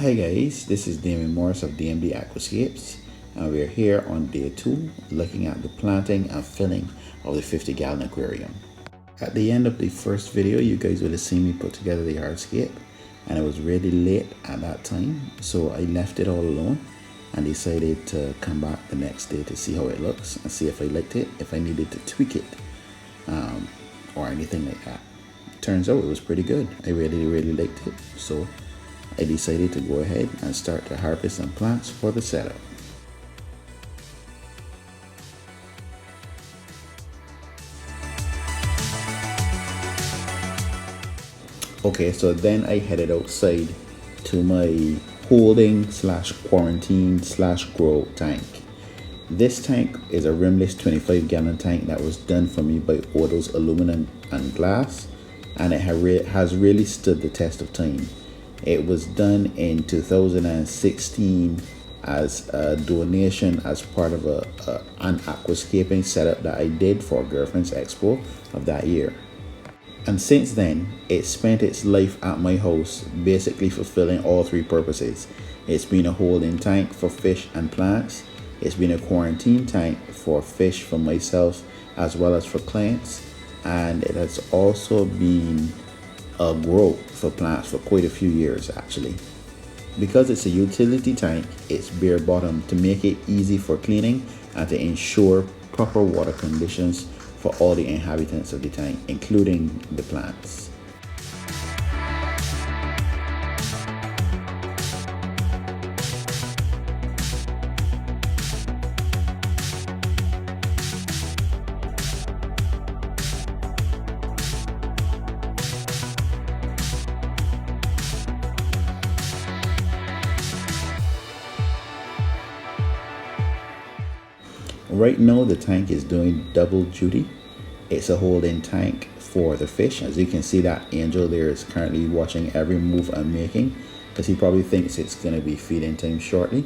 Hey guys, this is Damien Morris of DMD Aquascapes, and we're here on day 2 looking at the planting and filling of the 50-gallon aquarium. At the end of the first video, you guys would have seen me put together the hardscape, and it was really late at that time, so I left it all alone and decided to come back the next day to see how it looks and see if I liked it, if I needed to tweak it, or anything like that. Turns out it was pretty good. I really liked it, so I decided to go ahead and start to harvest some plants for the setup. Okay, so then I headed outside to my holding / quarantine / grow tank. This tank is a rimless 25-gallon tank that was done for me by Odo's Aluminum and Glass, and it has really stood the test of time. It was done in 2016 as a donation as part of an aquascaping setup that I did for Girlfriend's Expo of that year. And since then, it spent its life at my house, basically fulfilling all 3 purposes. It's been a holding tank for fish and plants. It's been a quarantine tank for fish for myself as well as for clients. And it has also been a grow for plants for quite a few years actually. Because it's a utility tank, it's bare bottom to make it easy for cleaning and to ensure proper water conditions for all the inhabitants of the tank, including the plants. Right now the tank is doing double duty. It's a holding tank for the fish. As you can see, that angel there is currently watching every move I'm making because he probably thinks it's going to be feeding time shortly.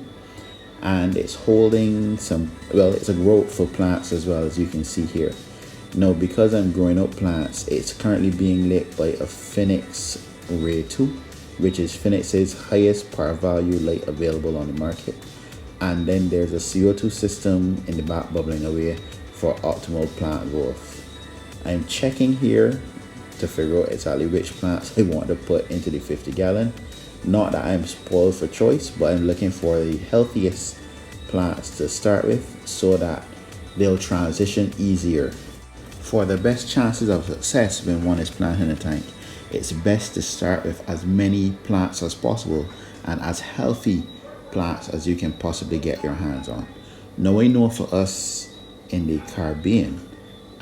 And it's holding some, well, it's a growth for plants as well, as you can see here. Now because I'm growing up plants, it's currently being lit by a Finnex Ray 2, which is Finnex's highest power value light available on the market. And then there's a CO2 system in the back bubbling away for optimal plant growth. I'm checking here to figure out exactly which plants I want to put into the 50-gallon. Not that I'm spoiled for choice, but I'm looking for the healthiest plants to start with so that they'll transition easier. For the best chances of success when one is planting a tank, it's best to start with as many plants as possible and as healthy plants as you can possibly get your hands on. Now I know for us in the Caribbean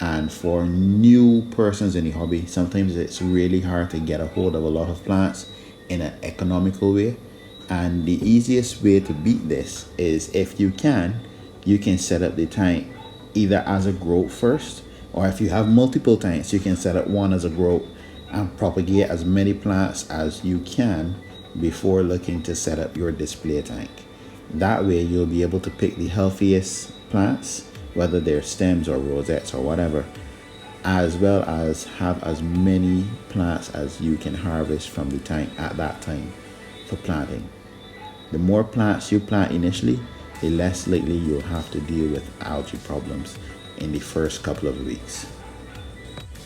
and for new persons in the hobby, sometimes it's really hard to get a hold of a lot of plants in an economical way. And the easiest way to beat this is, if you can set up the tank either as a growth first, or if you have multiple tanks, you can set up one as a growth and propagate as many plants as you can before looking to set up your display tank. That way you'll be able to pick the healthiest plants, whether they're stems or rosettes or whatever, as well as have as many plants as you can harvest from the tank at that time for planting. The more plants you plant initially, the less likely you'll have to deal with algae problems in the first couple of weeks.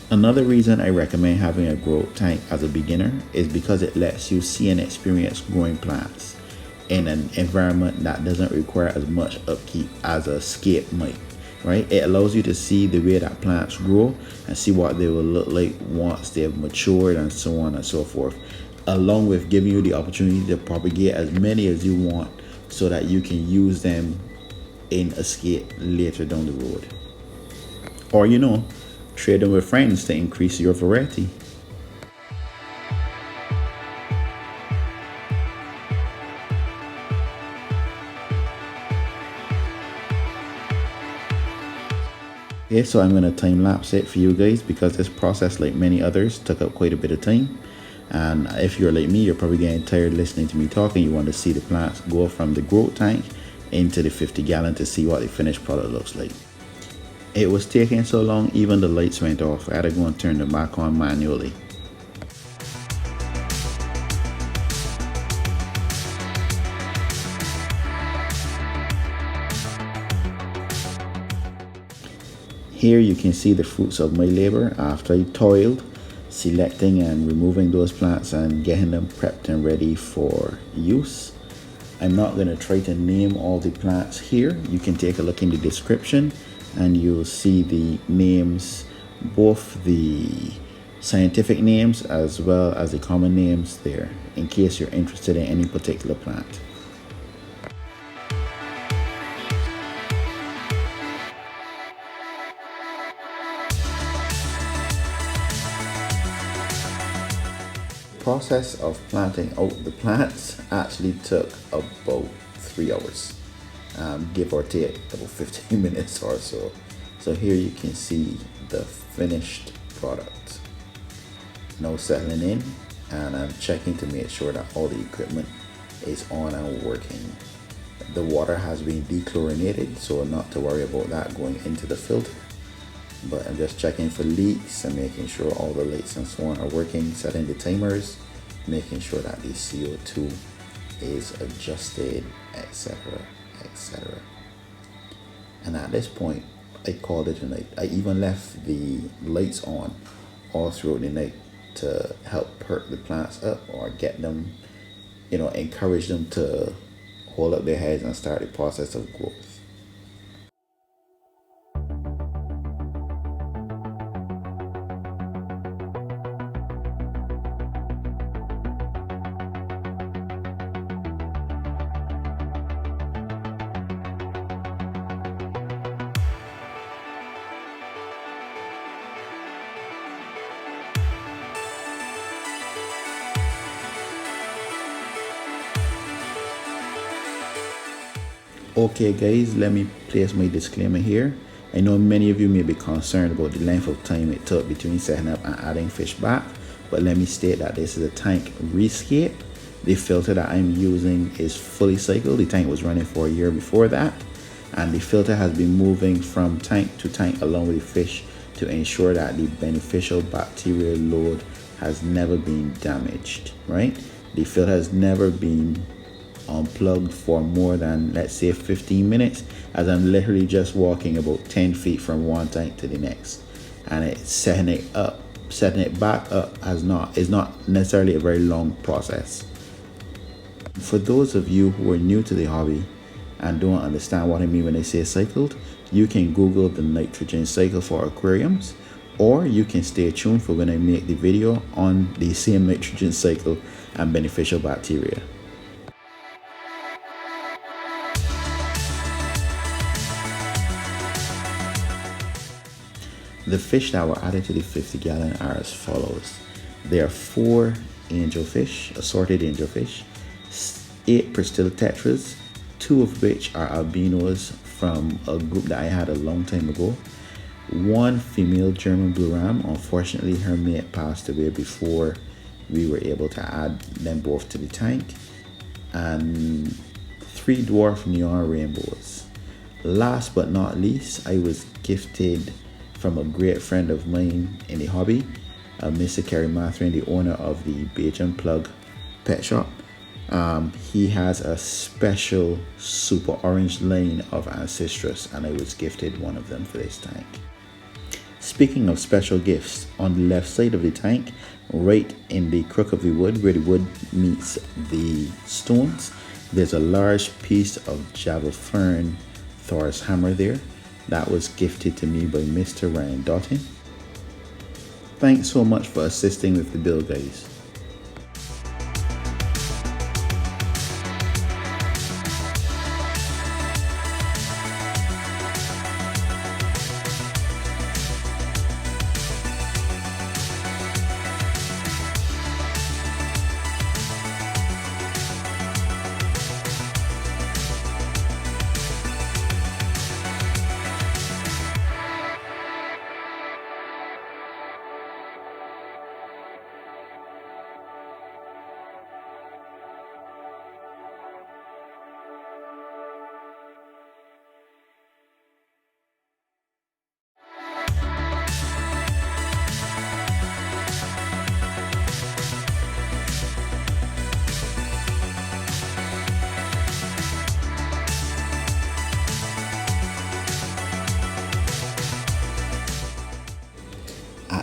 Another reason I recommend having a grow tank as a beginner is because it lets you see and experience growing plants in an environment that doesn't require as much upkeep as a scape might, right? It allows you to see the way that plants grow and see what they will look like once they've matured and so on and so forth, along with giving you the opportunity to propagate as many as you want so that you can use them in a scape later down the road. Or, you know, trade them with friends to increase your variety. Okay, so I'm going to time lapse it for you guys because this process, like many others, took up quite a bit of time. And if you're like me, you're probably getting tired listening to me talking. You want to see the plants go from the growth tank into the 50-gallon to see what the finished product looks like. It was taking so long, even the lights went off. I had to go and turn them back on manually. Here you can see the fruits of my labor after I toiled selecting and removing those plants and getting them prepped and ready for use. I'm not going to try to name all the plants here. You can take a look in the description and you'll see the names, both the scientific names as well as the common names there, in case you're interested in any particular plant. Process of planting out the plants actually took about 3 hours, give or take about 15 minutes or so. So here you can see the finished product now settling in, and I'm checking to make sure that all the equipment is on and working. The water has been dechlorinated, so not to worry about that going into the filter. But I'm just checking for leaks and making sure all the lights and so on are working, setting the timers, making sure that the CO2 is adjusted, etc, etc. And at this point, I called it a night. I even left the lights on all throughout the night to help perk the plants up or get them, encourage them to hold up their heads and start the process of growth. Okay guys, let me place my disclaimer here. I know many of you may be concerned about the length of time it took between setting up and adding fish back, but let me state that this is a tank rescape. The filter that I'm using is fully cycled. The tank was running for a year before that, and the filter has been moving from tank to tank along with the fish to ensure that the beneficial bacterial load has never been damaged, right? The filter has never been unplugged for more than, let's say, 15 minutes, as I'm literally just walking about 10 feet from one tank to the next, and it's setting it back up is not necessarily a very long process. For those of you who are new to the hobby and don't understand what I mean when I say cycled, you can Google the nitrogen cycle for aquariums, or you can stay tuned for when I make the video on the same nitrogen cycle and beneficial bacteria. The fish that were added to the 50-gallon are as follows. There are 4 angelfish, assorted angelfish, 8 Pristella tetras, 2 of which are albinos from a group that I had a long time ago, 1 female German blue ram. Unfortunately, her mate passed away before we were able to add them both to the tank, and 3 dwarf neon rainbows. Last but not least, I was gifted from a great friend of mine in the hobby, Mr. Kerry Mathrin, the owner of the Bajan Plug Pet Shop. He has a special super orange line of Ancestrus, and I was gifted one of them for this tank. Speaking of special gifts, on the left side of the tank, right in the crook of the wood where the wood meets the stones, there's a large piece of Java Fern Thor's hammer there. That was gifted to me by Mr. Ryan Doughton. Thanks so much for assisting with the build, guys.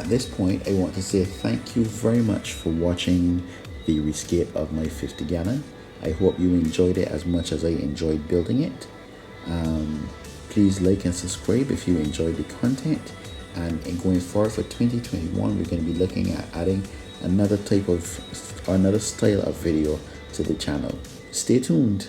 this point, I want to say thank you very much for watching the rescape of my 50 gallon. I hope you enjoyed it as much as I enjoyed building it. Please like and subscribe if you enjoyed the content. And in going forward for 2021, we're going to be looking at adding another style of video to the channel. Stay tuned.